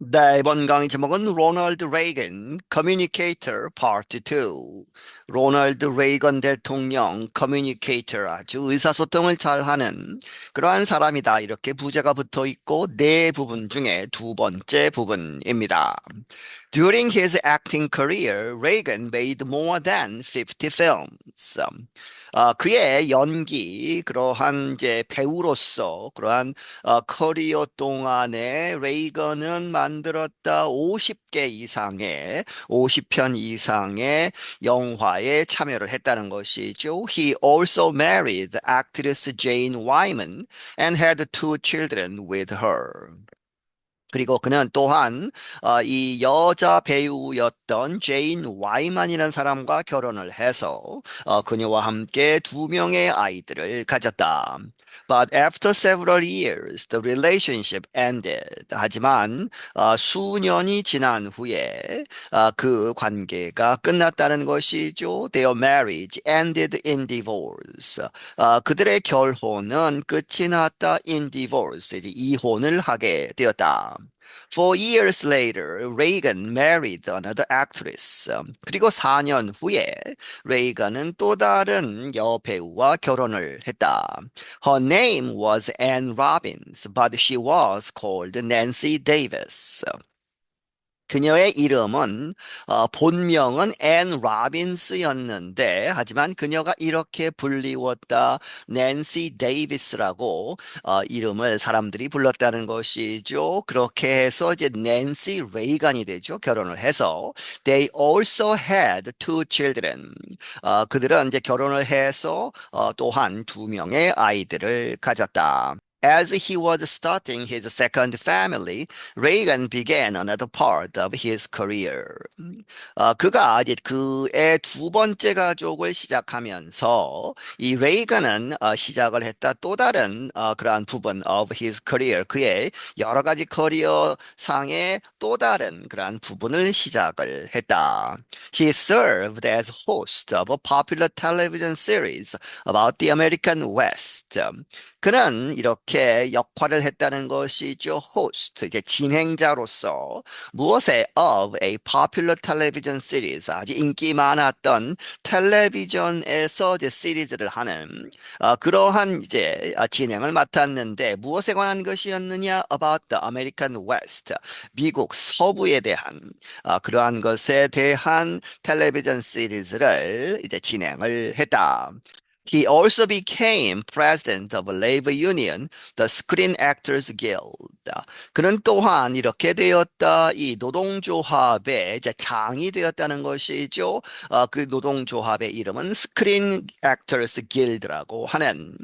네, 이번 강의 제목은 로널드 레이건 커뮤니케이터 파트 2. 로널드 레이건 대통령 커뮤니케이터 아주 의사소통을 잘하는 그러한 사람이다. 이렇게 부제가 붙어 있고 네 부분 중에 두 번째 부분입니다. During his acting career, Reagan made more than 50 films. 그의 연기, 그러한 이제 배우로서 그러한 커리어 동안에 레이건은 만들었다 50개 이상의 50편 이상의 영화에 참여를 했다는 것이죠. He also married actress Jane Wyman and had two children with her. 그리고 그는 또한 이 여자 배우였던 제인 와이만이라는 사람과 결혼을 해서 그녀와 함께 두 명의 아이들을 가졌다. But after several years, the relationship ended. 하지만 수년이 지난 후에 그 관계가 끝났다는 것이죠. Their marriage ended in divorce. 그들의 결혼은 끝이 났다 in divorce. 이제 이혼을 하게 되었다. 4 years later, Reagan married another actress. 그리고 4년 후에 레이건은 또 다른 여배우와 결혼을 했다. Her name was Anne Robbins, but she was called Nancy Davis. 그녀의 이름은 본명은 앤 라빈스였는데 하지만 그녀가 이렇게 불리웠다 낸시 데이비스라고 이름을 사람들이 불렀다는 것이죠. 그렇게 해서 이제 낸시 레이건이 되죠. 결혼을 해서 they also had two children. 그들은 이제 결혼을 해서 또한 두 명의 아이들을 가졌다. As he was starting his second family, Reagan began another part of his career. 그가 이제 그의 두 번째 가족을 시작하면서 이 레이건은 시작을 했다 또 다른 그러한 부분 of his career, 그의 여러 가지 커리어 상의 또 다른 그러한 부분을 시작을 했다. He served as host of a popular television series about the American West. 그는 이렇게 역할을 했다는 것이죠. host, 이제 진행자로서 무엇에 of a popular television series, 아주 인기 많았던 텔레비전에서 이제 시리즈를 하는 그러한 이제 진행을 맡았는데 무엇에 관한 것이었느냐? About the American West, 미국 서부에 대한 그러한 것에 대한 텔레비전 시리즈를 이제 진행을 했다. He also became president of a labor union, the Screen Actors Guild. 그는 또한 이렇게 되었다. 이 노동조합의 이제 장이 되었다는 것이죠. 그 노동조합의 이름은 Screen Actors Guild라고 하는.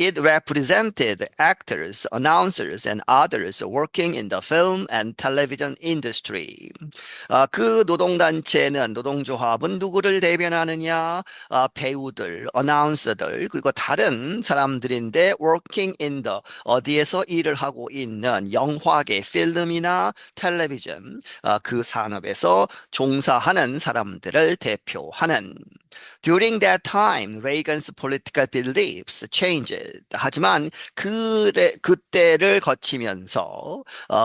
It represented actors, announcers, and others working in the film and television industry. 그 노동단체는, 노동조합은 누구를 대변하느냐? 배우들, 어나운서들, 그리고 다른 사람들인데, working in the, 어디에서 일을 하고 있는 영화계, 필름이나 텔레비전, 그 산업에서 종사하는 사람들을 대표하는. During that time, Reagan's political beliefs changed. 하지만 그때를 거치면서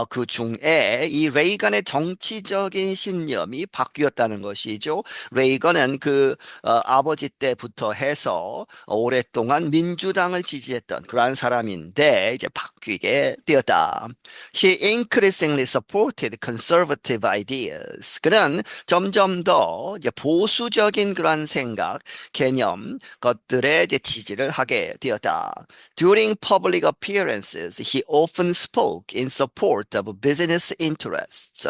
그 중에 이 레이건의 정치적인 신념이 바뀌었다는 것이죠. 레이건은 그 아버지 때부터 해서 오랫동안 민주당을 지지했던 그러한 사람인데 이제 바뀌게 되었다. He increasingly supported conservative ideas. 그는 점점 더 이제 보수적인 그러한 생각, 개념, 것들에 이제 지지를 하게 되었다. During public appearances, he often spoke in support of business interests.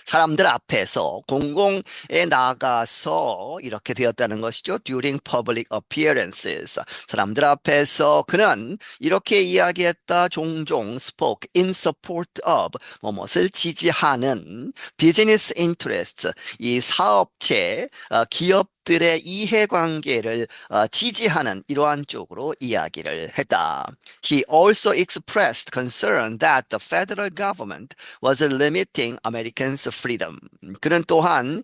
사람들 앞에서 공공에 나가서 이렇게 되었다는 것이죠. During public appearances. 사람들 앞에서 그는 이렇게 이야기했다. 종종 spoke in support of 무엇을 지지하는 business interests. 이 사업체, 기업 미국들의 이해관계를 지지하는 이러한 쪽으로 이야기를 했다. He also expressed concern that the federal government was limiting Americans' freedom. 그는 또한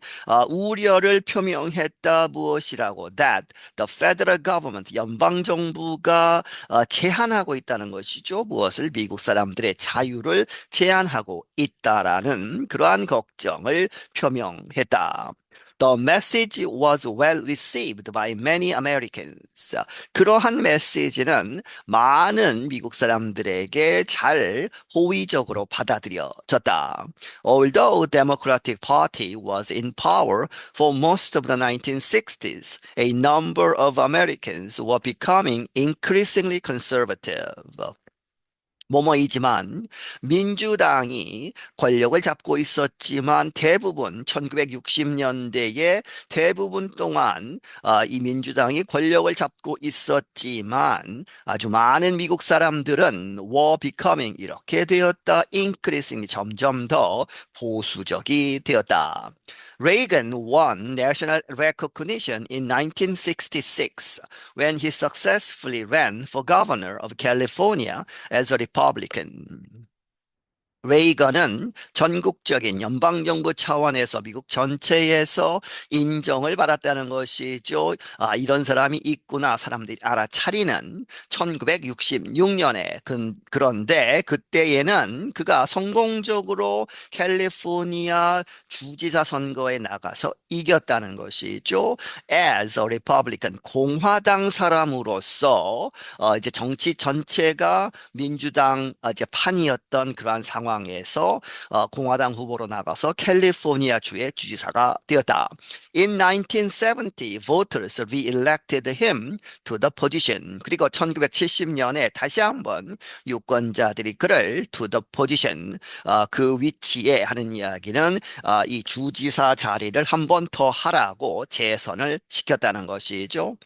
우려를 표명했다. 무엇이라고? That the federal government, 연방 정부가 제한하고 있다는 것이죠. 무엇을? 미국 사람들의 자유를 제한하고 있다라는 그러한 걱정을 표명했다. The message was well received by many Americans. 그러한 메시지는 많은 미국 사람들에게 잘 호의적으로 받아들여졌다. Although Democratic Party was in power for most of the 1960s, a number of Americans were becoming increasingly conservative. 뭐뭐이지만 민주당이 권력을 잡고 있었지만 대부분 1960년대에 대부분 동안 이 민주당이 권력을 잡고 있었지만 아주 많은 미국 사람들은 were becoming 이렇게 되었다. increasingly 점점 더 보수적이 되었다. Reagan won national recognition in 1966 when he successfully ran for governor of California as a Republican. 레이건은 전국적인 연방정부 차원에서 미국 전체에서 인정을 받았다는 것이죠. 이런 사람이 있구나 사람들이 알아차리는 1966년에 그런데 그때에는 그가 성공적으로 캘리포니아 주지사 선거에 나가서 이겼다는 것이죠. As a Republican, 공화당 사람으로서 이제 정치 전체가 민주당 이제 판이었던 그러한 상황에서 공화당 후보로 나가서 캘리포니아 주의 주지사가 되었다. In 1970, voters re-elected him to the position. 그리고 1970년에 다시 한번 유권자들이 그를 to the position, 그 위치에 하는 이야기는 이 주지사 자리를 한 번 더 하라고 재선을 시켰다는 것이죠.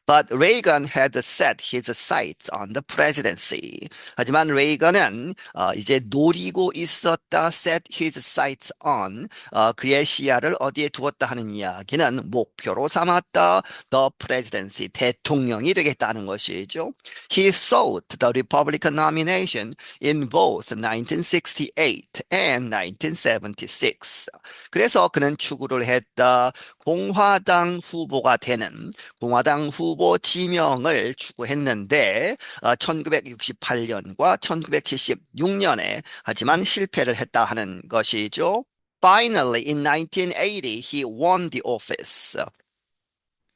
But Reagan had set his sights on the presidency. 하지만 레이건은 이제 노리고 있었다. Set his sights on. 그의 시야를 어디에 두었다 하는 이야기는 목표로 삼았다. The presidency. 대통령이 되겠다는 것이죠. He sought the Republican nomination in both 1968 and 1976. 그래서 그는 추구를 했다. 공화당 후보가 되는 공화당 후보 지명을 추구했는데 1968년과 1976년에 하지만 실패를 했다 하는 것이죠. Finally, in 1980, he won the office.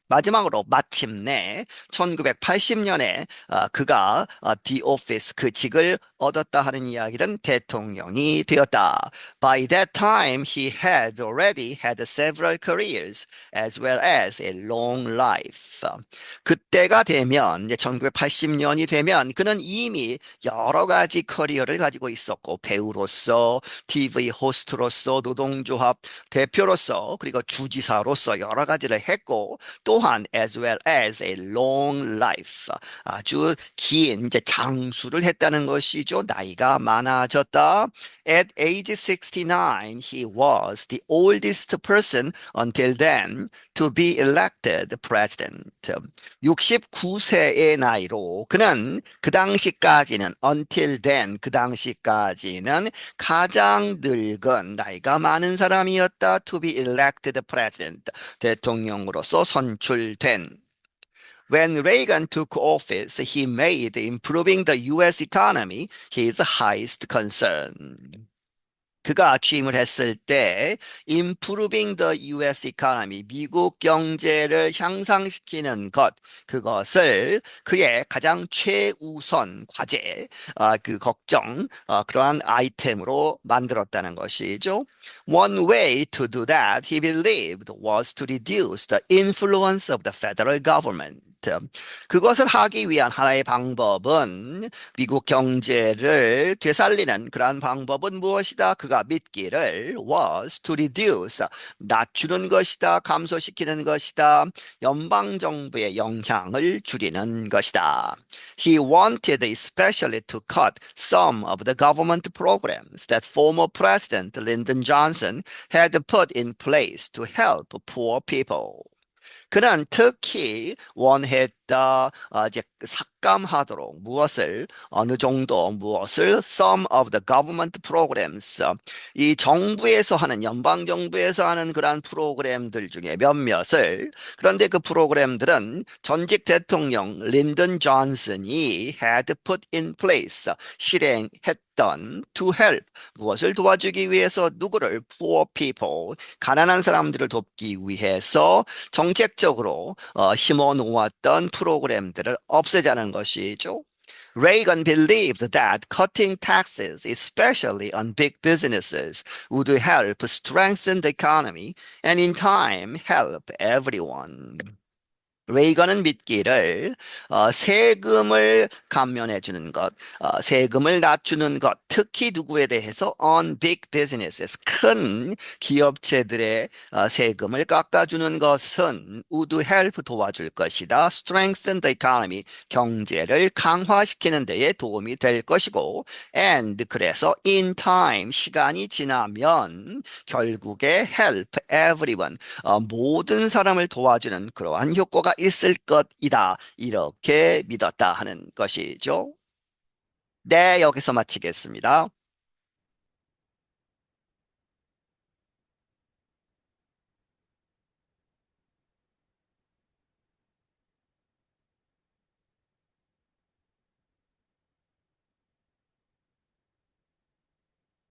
마지막으로 마침내 1980년에 그가 The Office 그 직을 얻었다 하는 이야기는 대통령이 되었다. By that time, he had already had several careers as well as a long life. 그때가 되면 이제 1980년이 되면 그는 이미 여러 가지 커리어를 가지고 있었고 배우로서, TV 호스트로서, 노동조합 대표로서, 그리고 주지사로서 여러 가지를 했고 또한 as well as a long life 아주 긴 이제 장수를 했다는 것이죠. 나이가 많아졌다. At age 69, he was the oldest person until then to be elected president. 69세의 나이로 그는 그 당시까지는 until then 그 당시까지는 가장 늙은 나이가 많은 사람이었다. To be elected president. 대통령으로서 선출된. When Reagan took office, he made improving the U.S. economy his highest concern. 그가 취임을 했을 때 improving the U.S. economy, 미국 경제를 향상시키는 것, 그것을 그의 가장 최우선 과제, 그 걱정, 그러한 아이템으로 만들었다는 것이죠. One way to do that, he believed, was to reduce the influence of the federal government. 그것을 하기 위한 하나의 방법은 미국 경제를 되살리는 그러한 방법은 무엇이다? 그가 믿기를 was to reduce, 낮추는 것이다, 감소시키는 것이다, 연방정부의 영향을 줄이는 것이다. He wanted especially to cut some of the government programs that former President Lyndon Johnson had put in place to help poor people. 그는 특히 원했다, 이제 삭감하도록 무엇을, 어느 정도 무엇을, some of the government programs, 이 정부에서 하는, 연방정부에서 하는 그러한 프로그램들 중에 몇몇을, 그런데 그 프로그램들은 전직 대통령 린든 존슨이 had put in place, 실행했던 to help, 무엇을 도와주기 위해서 누구를, poor people, 가난한 사람들을 돕기 위해서 정책적으로 심어 놓았던 프로그램들을 없애자는 것이죠. Reagan believed that cutting taxes, especially on big businesses, would help strengthen the economy and in time help everyone. 레이건은 믿기를 세금을 감면해 주는 것, 세금을 낮추는 것, 특히 누구에 대해서 on big businesses, 큰 기업체들의 세금을 깎아주는 것은 would help 도와줄 것이다. strengthen the economy, 경제를 강화시키는 데에 도움이 될 것이고 and 그래서 in time, 시간이 지나면 결국에 help everyone, 모든 사람을 도와주는 그러한 효과가 있을 것이다. 이렇게 믿었다 하는 것이죠. 네, 여기서 마치겠습니다.